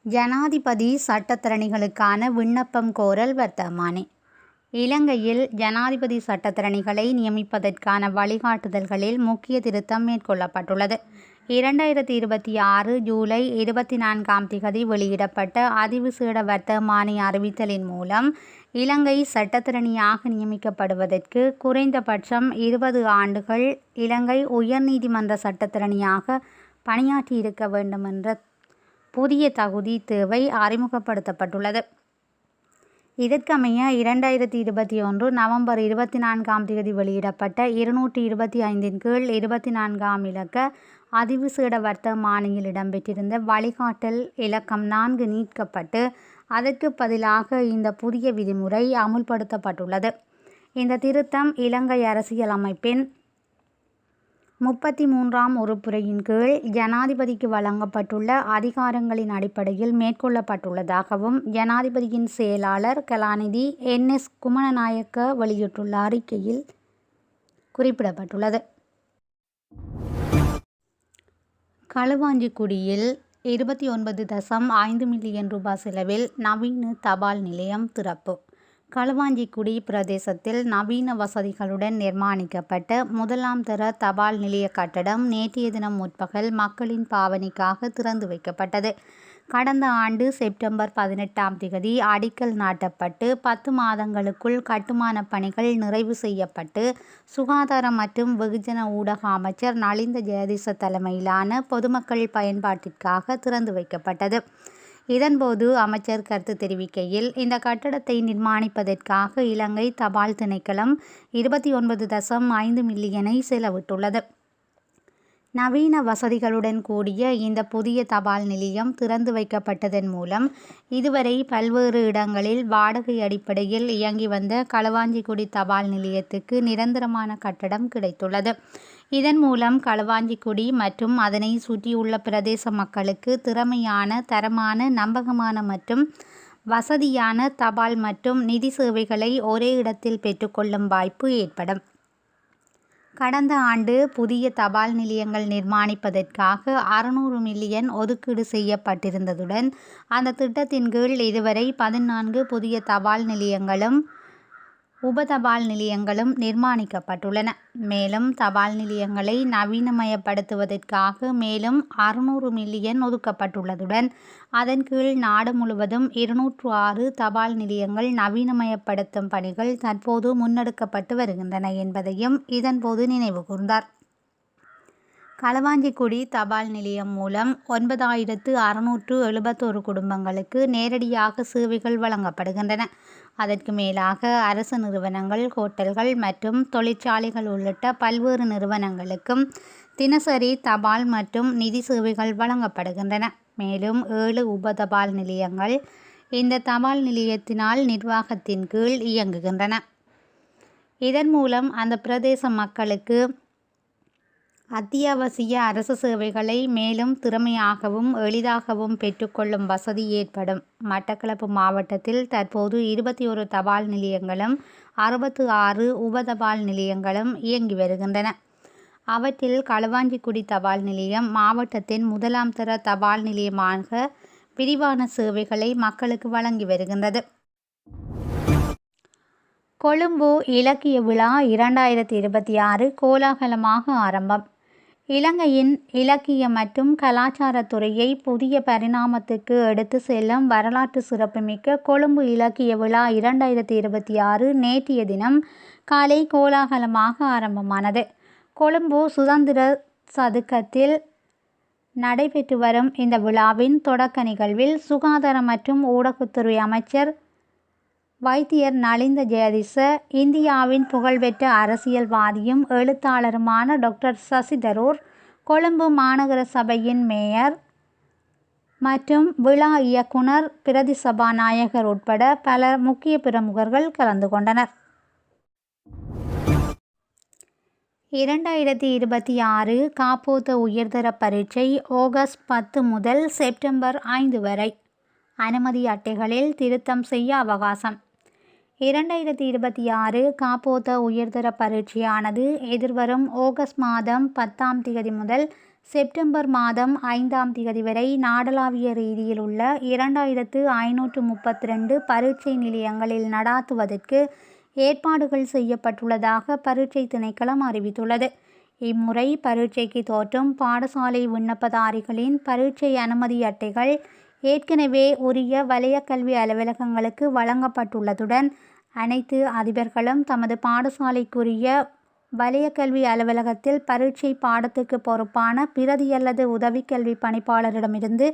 ஜனாதிபதி சட்டத்தரணிகளுக்கான விண்ணப்பம் கோரல் வர்த்தமானி. இலங்கையில் ஜனாதிபதி சட்டத்தரணிகளை நியமிப்பதற்கான வழிகாட்டுதல்களில் முக்கிய திருத்தம் மேற்கொள்ளப்பட்டுள்ளது. 2026 ஜூலை 24 வெளியிடப்பட்ட அதிவிசேட வர்த்தமானி அறிவித்தலின் மூலம் இலங்கை சட்டத்தரணியாக நியமிக்கப்படுவதற்கு குறைந்தபட்சம் 20 ஆண்டுகள் இலங்கை உயர்நீதிமன்ற சட்டத்தரணியாக பணியாற்றியிருக்க வேண்டும் என்ற புதிய தகுதி தேவை அறிமுகப்படுத்தப்பட்டுள்ளது. இதற்கமைய 2021 நவம்பர் 24 வெளியிடப்பட்ட 225 கீழ் 24 இலக்க அதிவிசேட வர்த்தமானியில் இடம்பெற்றிருந்த வழிகாட்டல் இலக்கம் 4 நீக்கப்பட்டு அதற்கு பதிலாக இந்த புதிய விதிமுறை அமுல்படுத்தப்பட்டுள்ளது. இந்த திருத்தம் இலங்கை அரசியலமைப்பின் 33ஆம் உறுப்புரையின் கீழ் ஜனாதிபதிக்கு வழங்கப்பட்டுள்ள அதிகாரங்களின் அடிப்படையில் மேற்கொள்ளப்பட்டுள்ளதாகவும் ஜனாதிபதியின் செயலாளர் கலாநிதி NS குமரநாயக்க வெளியிட்டுள்ள அறிக்கையில் குறிப்பிடப்பட்டுள்ளது. களுவாஞ்சிக்குடியில் 29.5 மில்லியன் ரூபாய் செலவில் நவீன தபால் நிலையம் திறப்பு. களுவாஞ்சிக்குடி பிரதேசத்தில் நவீன வசதிகளுடன் நிர்மாணிக்கப்பட்ட முதலாம் தர தபால் நிலைய கட்டடம் நேற்றைய தினம் முற்பகல் மக்களின் பாவனைக்காக திறந்து வைக்கப்பட்டது. கடந்த ஆண்டு செப்டம்பர் 18 அடிக்கல் நாட்டப்பட்டு 10 மாதங்களுக்குள் கட்டுமான பணிகள் நிறைவு செய்யப்பட்டு சுகாதார மற்றும் வெகுஜன ஊடக அமைச்சர் நலிந்த ஜெயதிச தலைமையிலான பொதுமக்கள் பயன்பாட்டிற்காக திறந்து வைக்கப்பட்டது. இதன்போது அமைச்சர் கருத்து தெரிவிக்கையில், இந்த கட்டடத்தை நிர்மாணிப்பதற்காக இலங்கை தபால் திணைக்களம் 29.5 மில்லியனை செலவிட்டுள்ளது. நவீன வசதிகளுடன் கூடிய இந்த புதிய தபால் நிலையம் திறந்து வைக்கப்பட்டதன் மூலம் இதுவரை பல்வேறு இடங்களில் வாடகை அடிப்படையில் இயங்கி வந்த களுவாஞ்சிக்குடி தபால் நிலையத்துக்கு நிரந்தரமான கட்டடம் கிடைத்துள்ளது. இதன் மூலம் களுவாஞ்சிக்குடி மற்றும் அதனை சுற்றியுள்ள பிரதேச மக்களுக்கு திறமையான, தரமான, நம்பகமான மற்றும் வசதியான தபால் மற்றும் நிதி சேவைகளை ஒரே இடத்தில் பெற்றுக்கொள்ளும் வாய்ப்பு ஏற்படும். கடந்த ஆண்டு புதிய தபால் நிலையங்கள் நிர்மாணிப்பதற்காக 600 மில்லியன் ஒதுக்கீடு செய்யப்பட்டிருந்ததுடன் அந்த திட்டத்தின் கீழ் இதுவரை 14 புதிய தபால் நிலையங்களும் உப தபால் நிலையங்களும் நிர்மாணிக்கப்பட்டுள்ளன. மேலும் தபால் நிலையங்களை நவீனமயப்படுத்துவதற்காக மேலும் 600 மில்லியன் ஒதுக்கப்பட்டுள்ளதுடன் அதன் கீழ் நாடு முழுவதும் 206 தபால் நிலையங்கள் நவீனமயப்படுத்தும் பணிகள் தற்போது முன்னெடுக்கப்பட்டு வருகின்றன என்பதையும் இதன்போது நினைவு கூர்ந்தார். களுவாஞ்சிக்குடி தபால் நிலையம் மூலம் 9671 குடும்பங்களுக்கு நேரடியாக சேவைகள் வழங்கப்படுகின்றன. அதற்கு மேலாக அரசு நிறுவனங்கள், ஹோட்டல்கள் மற்றும் தொழிற்சாலைகள் உள்ளிட்ட பல்வேறு நிறுவனங்களுக்கும் தினசரி தபால் மற்றும் நிதி சேவைகள் வழங்கப்படுகின்றன. மேலும் 7 உப தபால் நிலையங்கள் இந்த தபால் நிலையத்தினால் நிர்வாகத்தின் கீழ் இயங்குகின்றன. இதன் மூலம் அந்த பிரதேச மக்களுக்கு அத்தியாவசிய அரசு சேவைகளை மேலும் திறமையாகவும் எளிதாகவும் பெற்றுக்கொள்ளும் வசதி ஏற்படும். மட்டக்களப்பு மாவட்டத்தில் தற்போது 21 தபால் நிலையங்களும் 66 உப தபால் நிலையங்களும் இயங்கி வருகின்றன. அவற்றில் களுவாஞ்சிக்குடி தபால் நிலையம் மாவட்டத்தின் முதலாம் தர தபால் நிலையமாக விரிவான சேவைகளை மக்களுக்கு வழங்கி வருகின்றது. கொழும்பு இலக்கிய விழா 2026 கோலாகலமாக ஆரம்பம். இலங்கையின் இலக்கிய மற்றும் கலாச்சாரத்துறையை புதிய பரிணாமத்துக்கு எடுத்து செல்லும் வரலாற்று சிறப்புமிக்க கொழும்பு இலக்கிய விழா 2026 நேற்றைய தினம் காலை கோலாகலமாக ஆரம்பமானது. கொழும்பு சுதந்திர சதுக்கத்தில் நடைபெற்று வரும் இந்த விழாவின் தொடக்க நிகழ்வில் சுகாதார மற்றும் ஊடகத்துறை அமைச்சர் வைத்தியர் நலிந்த ஜெயதிச, இந்தியாவின் புகழ்பெற்ற அரசியல்வாதியும் எழுத்தாளருமான டாக்டர் சசி தரூர், கொழும்பு மாநகர சபையின் மேயர் மற்றும் விழா இயக்குனர் பிரதி சபாநாயகர் உட்பட பல முக்கிய பிரமுகர்கள் கலந்து கொண்டனர். 2026 காப்போத்த உயர்தர பரீட்சை ஆகஸ்ட் 10 முதல் செப்டம்பர் 5 வரை. அனுமதி அட்டைகளில் திருத்தம் செய்ய அவகாசம். 2026 காப்போத்த உயர்தர பரீட்சையானது எதிர்வரும் ஆகஸ்ட் மாதம் 10 முதல் செப்டம்பர் மாதம் 5ஆம் திகதி வரை நாடளாவிய ரீதியில் உள்ள 2532 பரீட்சை நிலையங்களில் நடாத்துவதற்கு ஏற்பாடுகள் செய்யப்பட்டுள்ளதாக பரீட்சை திணைக்களம் அறிவித்துள்ளது. இம்முறை பரீட்சைக்கு தோற்றும் பாடசாலை விண்ணப்பதாரிகளின் பரீட்சை அனுமதி அட்டைகள் ஏற்கனவே உரிய வலய கல்வி அலுவலகங்களுக்கு வழங்கப்பட்டுள்ளதுடன் அனைத்து அதிபர்களும் தமது பாடசாலைக்குரிய வலய கல்வி அலுவலகத்தில் பரீட்சை பாடத்துக்கு பொறுப்பான பிரதி அல்லது உதவி கல்வி பணிப்பாளரிடமிருந்து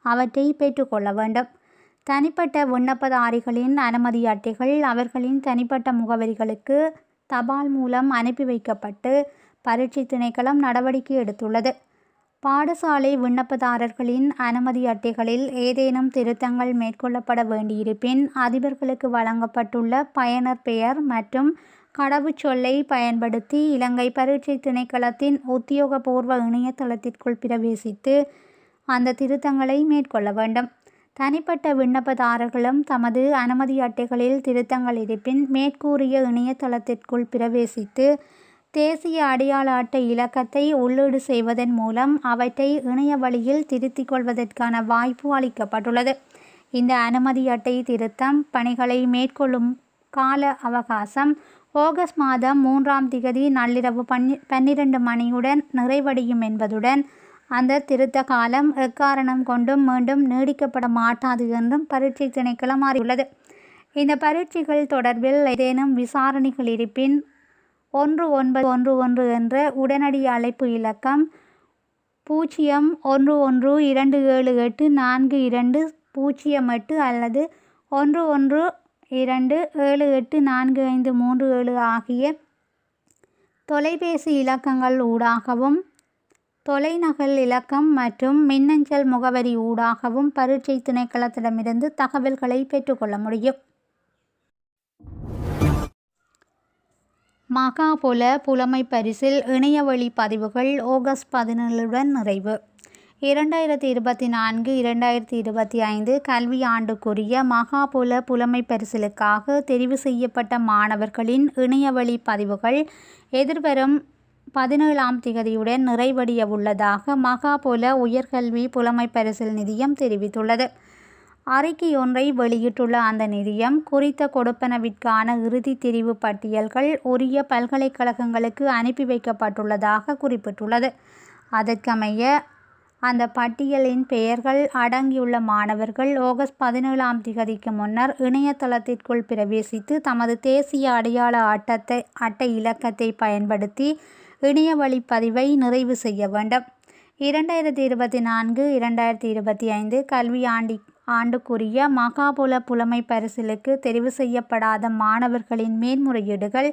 அவற்றை பெற்றுக்கொள்ள வேண்டும். தனிப்பட்ட விண்ணப்பதாரிகளின் அனுமதி அட்டைகள் அவர்களின் தனிப்பட்ட முகவரிகளுக்கு தபால் மூலம் அனுப்பி வைக்கப்பட்டு பரீட்சை திணைக்களம் நடவடிக்கை எடுத்துள்ளது. பாடசாலை விண்ணப்பதாரர்களின் அனுமதி அட்டைகளில் ஏதேனும் திருத்தங்கள் மேற்கொள்ளப்பட வேண்டியிருப்பின் அதிபர்களுக்கு வழங்கப்பட்டுள்ள பயனர் பெயர் மற்றும் கடவுச்சொல்லை பயன்படுத்தி இலங்கை பரீட்சை திணைக்களத்தின் உத்தியோகபூர்வ இணையதளத்திற்குள் பிரவேசித்து அந்த திருத்தங்களை மேற்கொள்ள வேண்டும். தனிப்பட்ட விண்ணப்பதாரர்களும் தமது அனுமதி அட்டைகளில் திருத்தங்கள் இருப்பின் மேற்கூறிய இணையதளத்திற்குள் பிரவேசித்து தேசிய அடையாள அட்டை இலக்கத்தை உள்ளீடு செய்வதன் மூலம் அவற்றை இணைய வழியில் திருத்திக் கொள்வதற்கான வாய்ப்பு அளிக்கப்பட்டுள்ளது. இந்த அனுமதி அட்டை திருத்தம் பணிகளை மேற்கொள்ளும் கால அவகாசம் ஆகஸ்ட் மாதம் 3ஆம் திகதி நள்ளிரவு 12 மணியுடன் நிறைவடையும் என்பதுடன் அந்த திருத்த காலம் எக்காரணம் கொண்டும் மீண்டும் நீடிக்கப்பட மாட்டாது என்றும் பரீட்சை திணைக்களம் அறிவித்துள்ளது. இந்த பரீட்சைகள் தொடர்பில் ஏதேனும் விசாரணைகள் இருப்பின் 1911 என்ற உடனடி அழைப்பு இலக்கம் 0112784208 அல்லது 11284537 ஆகிய தொலைபேசி இலக்கங்கள் ஊடாகவும் தொலைநகல் இலக்கம் மற்றும் மின்னஞ்சல் முகவரி ஊடாகவும் பரீட்சை திணைக்களத்திடமிருந்து தகவல்களை பெற்றுக்கொள்ள முடியும். மகாபுல புலமை பரிசில் இணையவழி பதிவுகள் ஆகஸ்ட் 17 நிறைவு. 2024-2025 கல்வி ஆண்டுக்குரிய மகாபுல புலமை பரிசிலுக்காக தெரிவு செய்யப்பட்ட மாணவர்களின் இணையவழி பதிவுகள் எதிர்வரும் 17ஆம் திகதியுடன் நிறைவடைய உள்ளதாக மகாபுல உயர்கல்வி புலமை பரிசில் நிதியம் தெரிவித்துள்ளது. அறிக்கையொன்றை வெளியிட்டுள்ள அந்த நிதியம் குறித்த கொடுப்பனவிற்கான இறுதி தெரிவு பட்டியல்கள் உரிய பல்கலைக்கழகங்களுக்கு அனுப்பி வைக்கப்பட்டுள்ளதாக குறிப்பிட்டுள்ளது. அதற்கமைய அந்த பட்டியலின் பெயர்கள் அடங்கியுள்ள மாணவர்கள் ஆகஸ்ட் 17ஆம் திகதிக்கு முன்னர் இணையதளத்திற்குள் பிரவேசித்து தமது தேசிய அடையாள அட்டை இலக்கத்தை பயன்படுத்தி இணையவழி பதிவை நிறைவு செய்ய வேண்டும். 2024-2025 கல்வி ஆண்டுக்குரிய மகாபுல புலமை பரிசிலுக்கு தெரிவு செய்யப்படாத மாணவர்களின் மேன்முறையீடுகள்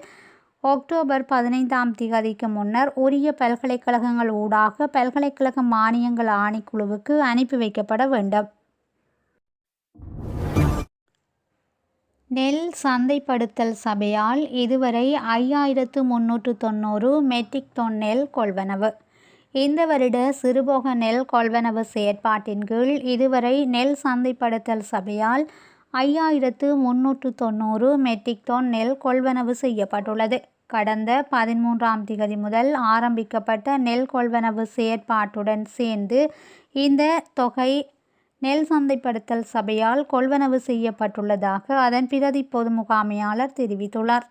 அக்டோபர் 15ஆம் திகதிக்கு முன்னர் உரிய பல்கலைக்கழகங்கள் ஊடாக பல்கலைக்கழக மானியங்கள் ஆணைக்குழுவுக்கு அனுப்பி வைக்கப்பட வேண்டும். நெல் சந்தைப்படுத்தல் சபையால் இதுவரை 5390 மெட்ரிக் டன் நெல் கொள்வனவு. இந்த வருட சிறுபோக நெல் கொள்வனவு செயற்பாட்டின் கீழ் இதுவரை நெல் சந்தைப்படுத்தல் சபையால் 5390 மெட்ரிக் டன் நெல் கொள்வனவு செய்யப்பட்டுள்ளது. கடந்த 13ஆம் திகதி முதல் ஆரம்பிக்கப்பட்ட நெல் கொள்வனவு செயற்பாட்டுடன் சேர்ந்து இந்த தொகை நெல் சந்தைப்படுத்தல் சபையால் கொள்வனவு செய்யப்பட்டுள்ளதாக அதன் பிரதி பொது முகாமையாளர் தெரிவித்துள்ளார்.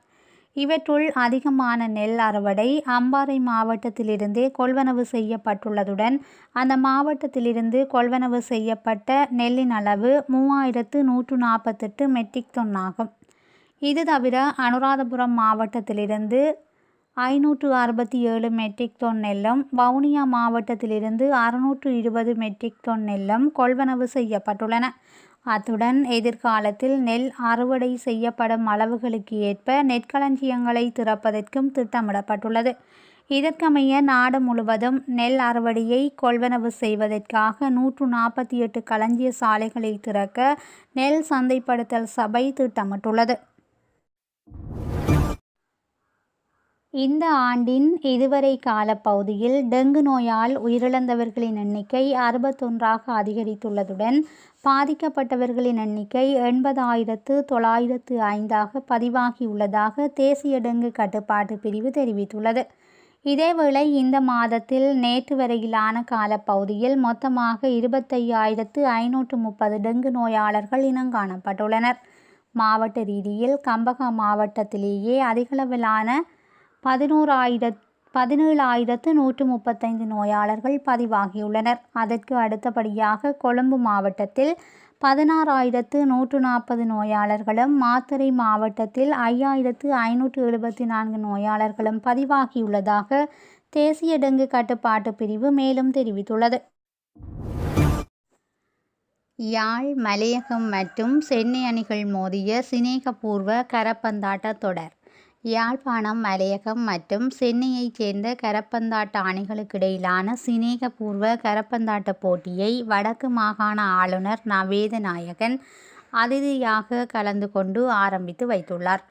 இவற்றுள் அதிகமான நெல் அறுவடை அம்பாறை மாவட்டத்திலிருந்தே கொள்வனவு செய்யப்பட்டுள்ளதுடன் அந்த மாவட்டத்திலிருந்து கொள்வனவு செய்யப்பட்ட நெல்லின் அளவு 3148 மெட்ரிக் டன் ஆகும். இது தவிர அனுராதபுரம் மாவட்டத்திலிருந்து 567 மெட்ரிக் டன் நெல்லும் வவுனியா மாவட்டத்திலிருந்து 620 மெட்ரிக் டன் நெல்லும் கொள்வனவு செய்யப்பட்டுள்ளன. அத்துடன் எதிர்காலத்தில் நெல் அறுவடை செய்யப்படும் அளவுகளுக்கு ஏற்ப நெற்களஞ்சியங்களை திறப்பதற்கும் திட்டமிடப்பட்டுள்ளது. இதற்கமைய நாடு முழுவதும் நெல் அறுவடையை கொள்வனவு செய்வதற்காக 148 களஞ்சிய சாலைகளை திறக்க நெல் சந்தைப்படுத்தல் சபை திட்டமிட்டுள்ளது. இந்த ஆண்டின் இதுவரை காலப்பகுதியில் டெங்கு நோயால் உயிரிழந்தவர்களின் எண்ணிக்கை 61ஆக அதிகரித்துள்ளதுடன் பாதிக்கப்பட்டவர்களின் எண்ணிக்கை 80,905ஆக பதிவாகியுள்ளதாக தேசிய டெங்கு கட்டுப்பாட்டு பிரிவு தெரிவித்துள்ளது. இதேவேளை இந்த மாதத்தில் நேற்று வரையிலான காலப்பகுதியில் மொத்தமாக 25,530 டெங்கு நோயாளர்கள் இனங்காணப்பட்டுள்ளனர். மாவட்ட ரீதியில் கம்பஹா மாவட்டத்திலேயே அதிகளவிலான 17,135 நோயாளர்கள் பதிவாகியுள்ளனர். அதற்கு அடுத்தபடியாக கொழும்பு மாவட்டத்தில் 16,140 நோயாளர்களும், மாத்தறை மாவட்டத்தில் 5,574 நோயாளர்களும் பதிவாகியுள்ளதாக தேசிய டெங்கு கட்டுப்பாட்டு பிரிவு மேலும் தெரிவித்துள்ளது. யாழ், மலையகம் மற்றும் சென்னை அணிகள் மோதிய சிநேகபூர்வ கரப்பந்தாட்ட தொடர். யாழ்ப்பாணம், மலையகம் மற்றும் சென்னையைச் சேர்ந்த கரப்பந்தாட்ட அணிகளுக்கிடையிலான சிநேகபூர்வ கரப்பந்தாட்ட போட்டியை வடக்கு மாகாண ஆளுநர் ந. வேதநாயகன் அதிதியாக கலந்து கொண்டு ஆரம்பித்து வைத்துள்ளார்.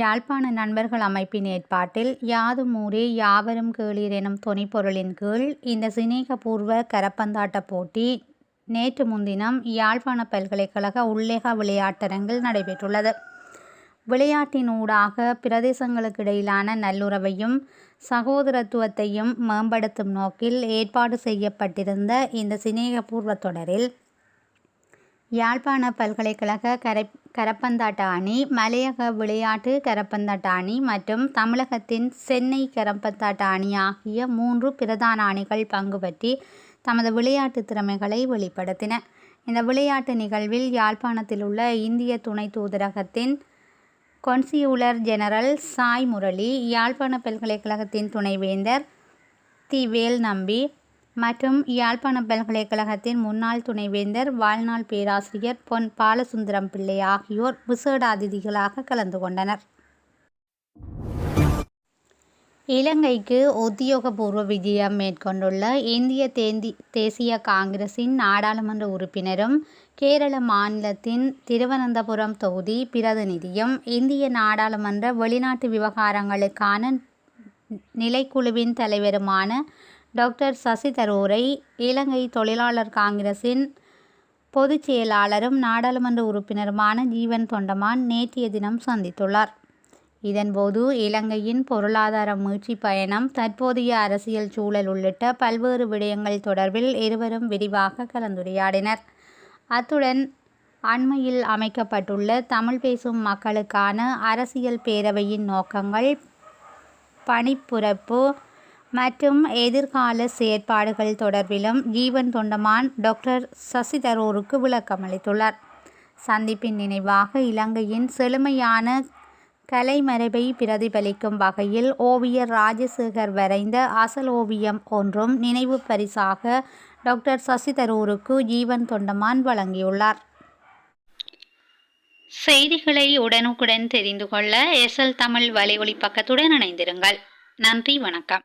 யாழ்ப்பாண நண்பர்கள் அமைப்பின் ஏற்பாட்டில் யாதும் ஊரே யாவரும் கேளீர் எனும் தொனிப்பொருளின் கீழ் இந்த சிநேகபூர்வ கரப்பந்தாட்ட போட்டி நேற்று முன்தினம் யாழ்ப்பாண பல்கலைக்கழக உள்ளக விளையாட்டரங்கில் நடைபெற்றுள்ளது. விளையாட்டினூடாக பிரதேசங்களுக்கிடையிலான நல்லுறவையும் சகோதரத்துவத்தையும் மேம்படுத்தும் நோக்கில் ஏற்பாடு செய்யப்பட்டிருந்த இந்த சிநேகபூர்வ தொடரில் யாழ்ப்பாண பல்கலைக்கழக கரப்பந்தாட்ட அணி, மலையக விளையாட்டு கரப்பந்தாட்ட அணி மற்றும் தமிழகத்தின் சென்னை கரப்பந்தாட்ட அணி ஆகிய 3 பிரதான அணிகள் பங்கு பற்றி தமது விளையாட்டு திறமைகளை வெளிப்படுத்தின. இந்த விளையாட்டு நிகழ்வில் யாழ்ப்பாணத்தில் உள்ள இந்திய துணை தூதரகத்தின் கொன்சியுலர் ஜெனரல் சாய் முரளி, யாழ்ப்பாண பல்கலைக்கழகத்தின் துணைவேந்தர் தி. வேல் நம்பி மற்றும் யாழ்ப்பாண பல்கலைக்கழகத்தின் முன்னாள் துணைவேந்தர் வாழ்நாள் பேராசிரியர் பொன். பாலசுந்தரம் பிள்ளை ஆகியோர் விசேட அதிதிகளாக கலந்து கொண்டனர். இலங்கைக்கு உத்தியோகபூர்வ விஜயம் மேற்கொண்டுள்ள இந்திய தேசிய காங்கிரசின் நாடாளுமன்ற உறுப்பினரும் கேரள மாநிலத்தின் திருவனந்தபுரம் தொகுதி பிரதிநிதியும் இந்திய நாடாளுமன்ற வெளிநாட்டு விவகாரங்களுக்கான நிலைக்குழுவின் தலைவருமான டாக்டர் சசி தரூரை இலங்கை தொழிலாளர் காங்கிரசின் பொதுச் செயலாளரும் நாடாளுமன்ற உறுப்பினருமான ஜீவன் தொண்டமான் நேற்றைய தினம் சந்தித்துள்ளார். இதன்போது இலங்கையின் பொருளாதார மீட்சி பயணம், தற்போதைய அரசியல் சூழல் உள்ளிட்ட பல்வேறு விடயங்கள் தொடர்பில் இருவரும் விரிவாக கலந்துரையாடினர். அத்துடன் அண்மையில் அமைக்கப்பட்டுள்ள தமிழ் பேசும் மக்களுக்கான அரசியல் பேரவையின் நோக்கங்கள், பணிப்புரைப்பு மற்றும் எதிர்கால செயற்பாடுகள் தொடர்பிலும் ஜீவன் தொண்டமான் டாக்டர் சசி தரூருக்கு விளக்கமளித்துள்ளார். சந்திப்பின் நினைவாக இலங்கையின் செழுமையான கலைமரபை பிரதிபலிக்கும் வகையில் ஓவியர் ராஜசேகர் வரைந்த அசல் ஓவியம் ஒன்றும் நினைவு பரிசாக டாக்டர் சசி தரூருக்கு ஜீவன் தொண்டமான் வழங்கியுள்ளார். செய்திகளை உடனுக்குடன் தெரிந்து கொள்ள SL தமிழ் வலையொலி பக்கத்துடன் இணைந்திருங்கள். நன்றி, வணக்கம்.